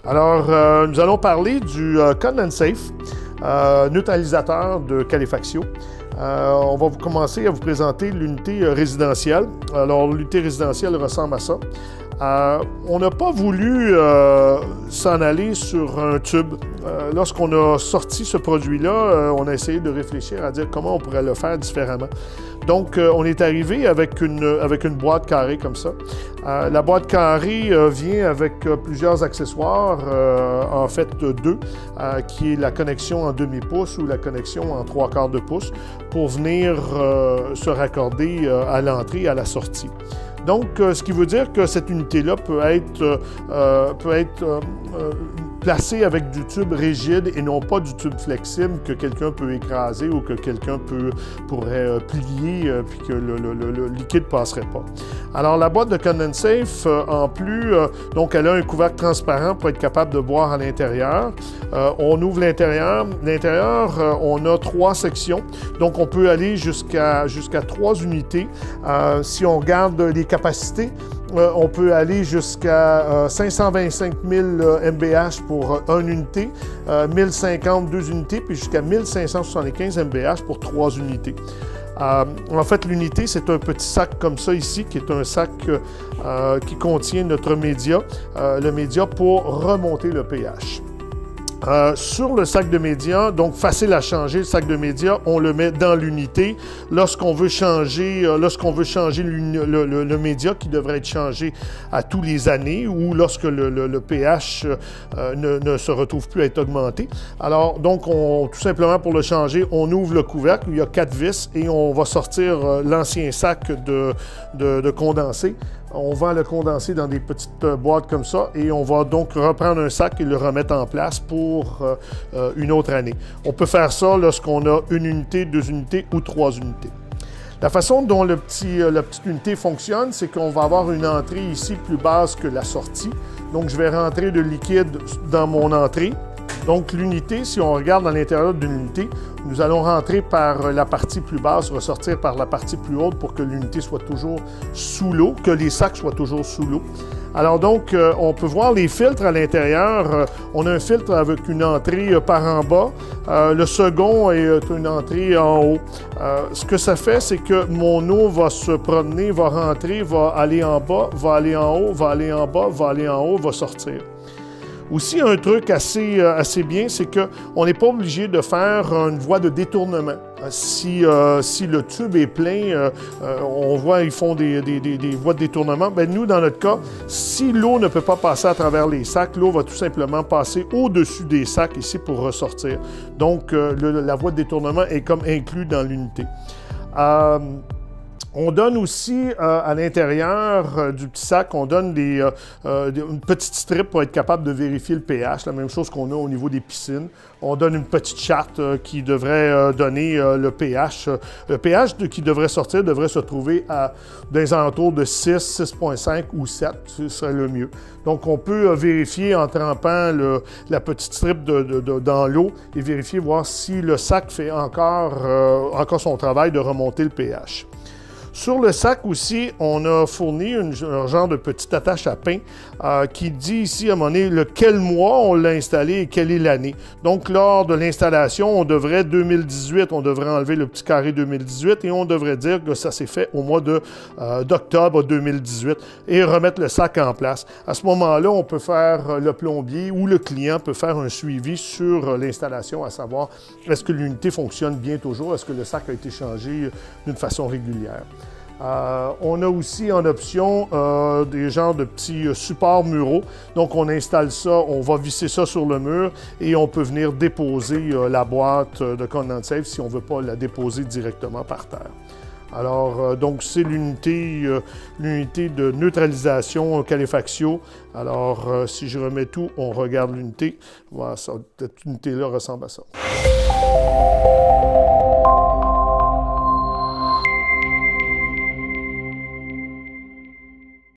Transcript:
Alors, nous allons parler du CondensSafe, neutralisateur de Calefaxio. On va commencer à vous présenter l'unité résidentielle. Alors, l'unité résidentielle ressemble à ça. On n'a pas voulu s'en aller sur un tube. Lorsqu'on a sorti ce produit-là, on a essayé de réfléchir à dire comment on pourrait le faire différemment. Donc, on est arrivé avec une boîte carrée comme ça. La boîte carrée vient avec plusieurs accessoires, en fait deux, qui est la connexion en demi-pouce ou la connexion en 3/4 de pouce pour venir se raccorder à l'entrée et à la sortie. Donc, ce qui veut dire que cette unité-là peut être placée avec du tube rigide et non pas du tube flexible que quelqu'un peut écraser ou que quelqu'un pourrait plier puis que le liquide ne passerait pas. Alors, la boîte de CondensSafe, en plus, donc elle a un couvercle transparent pour être capable de boire à l'intérieur. On ouvre l'intérieur. L'intérieur, on a 3 sections. Donc, on peut aller jusqu'à 3 unités. Si on regarde les capacités, on peut aller jusqu'à 525 000 MBH pour 1 unité, 1050 2 unités, puis jusqu'à 1575 MBH pour 3 unités. En fait, l'unité, c'est un petit sac comme ça ici, qui est un sac qui contient notre média, le média pour remonter le pH. Sur le sac de média, donc facile à changer, le sac de média, on le met dans l'unité. Lorsqu'on veut changer le média qui devrait être changé à tous les années ou lorsque le pH ne se retrouve plus à être augmenté. Alors, donc, tout simplement pour le changer, on ouvre le couvercle, il y a 4 vis et on va sortir l'ancien sac de condensé. On vend le condensé dans des petites boîtes comme ça et on va donc reprendre un sac et le remettre en place pour une autre année. On peut faire ça lorsqu'on a 1 unité, 2 unités ou 3 unités. La façon dont la petite unité fonctionne, c'est qu'on va avoir une entrée ici plus basse que la sortie. Donc, je vais rentrer le liquide dans mon entrée. Donc, l'unité, si on regarde à l'intérieur d'une unité, nous allons rentrer par la partie plus basse, ressortir par la partie plus haute pour que l'unité soit toujours sous l'eau, que les sacs soient toujours sous l'eau. Alors donc, on peut voir les filtres à l'intérieur. On a un filtre avec une entrée par en bas. Le second est une entrée en haut. Ce que ça fait, c'est que mon eau va se promener, va rentrer, va aller en bas, va aller en haut, va aller en bas, va aller en haut, va sortir. Aussi, un truc assez bien, c'est qu'on n'est pas obligé de faire une voie de détournement. Si le tube est plein, on voit ils font des voies de détournement. Bien, nous, dans notre cas, si l'eau ne peut pas passer à travers les sacs, l'eau va tout simplement passer au-dessus des sacs ici pour ressortir. Donc, la voie de détournement est comme inclus dans l'unité. On donne aussi à l'intérieur du petit sac, on donne une petite strip pour être capable de vérifier le pH, la même chose qu'on a au niveau des piscines. On donne une petite charte qui devrait donner le pH. Le pH qui devrait sortir devrait se trouver dans les alentours de 6, 6,5 ou 7, ce serait le mieux. Donc, on peut vérifier en trempant la petite strip dans l'eau et vérifier, voir si le sac fait encore son travail de remonter le pH. Sur le sac aussi, on a fourni un genre de petite attache à pain qui dit ici à un moment donné quel mois on l'a installé et quelle est l'année. Donc, lors de l'installation, on devrait 2018, on devrait enlever le petit carré 2018 et on devrait dire que ça s'est fait au mois d'octobre 2018 et remettre le sac en place. À ce moment-là, on peut faire le plombier ou le client peut faire un suivi sur l'installation, à savoir est-ce que l'unité fonctionne bien toujours, est-ce que le sac a été changé d'une façon régulière. On a aussi en option des genres de petits supports muraux. Donc, on installe ça, on va visser ça sur le mur et on peut venir déposer la boîte de CondensSafe si on ne veut pas la déposer directement par terre. Alors, donc, c'est l'unité de neutralisation Calefaxio. Alors, si je remets tout, on regarde l'unité. Voilà, cette unité-là ressemble à ça.